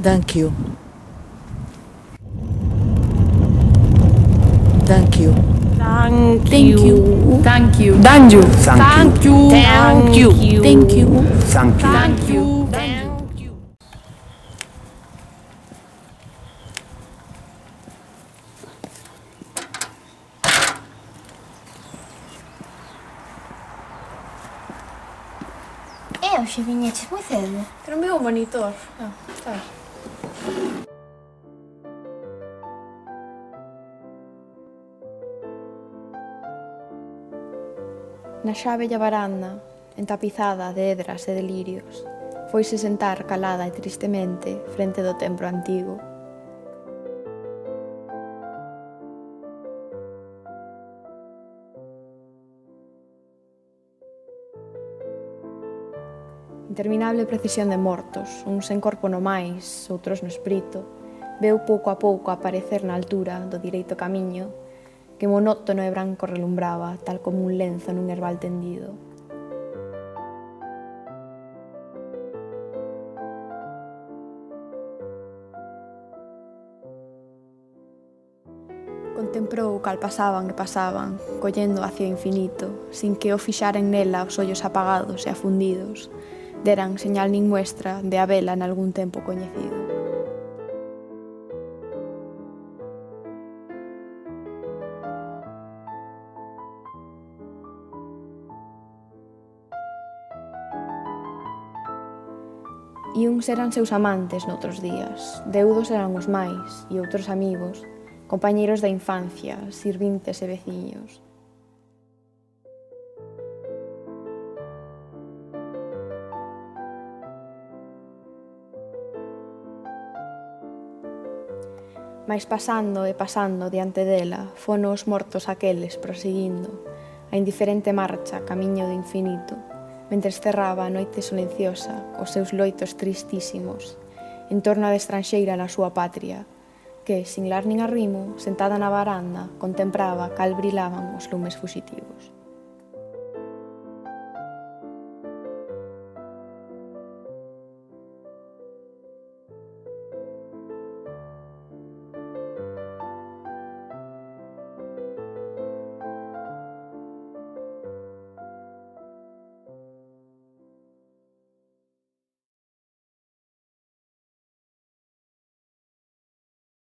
Thank you. Thank you. Thank Thank you. you. Thank you. Thank you. Thank you. Thank you. Thank you. Thank you. Thank you. Thank you. Hoxe viñeches moi cedo. Que non veo o monitor. Sabes? Na xa bella varanda, entapizada de hedras e de lirios, foise sentar calada e tristemente frente do templo antigo. Interminable procesión de mortos, uns en corpo no máis, outros no espírito, veu pouco a pouco aparecer na altura do direito camiño, que monótono e branco relumbraba, tal como un lenzo nun herbal tendido. Contemplou cal pasaban e pasaban, collendo hacia o infinito, sin que o fixaren nela os ollos apagados e afundidos, deran señal nin muestra de habela nalgún tempo coñecido. E uns eran seus amantes noutros días, deudos eran os máis, e outros amigos, compañeiros da infancia, sirvintes e veciños. Mais pasando e pasando diante dela, fono os mortos aqueles proseguindo a indiferente marcha camiño do infinito, mentres cerraba a noite silenciosa os seus loitos tristísimos en torno a de estranxeira na súa patria, que, sin lar nin arrimo, sentada na varanda, contemplaba cal brilaban os lumes fuxitivos.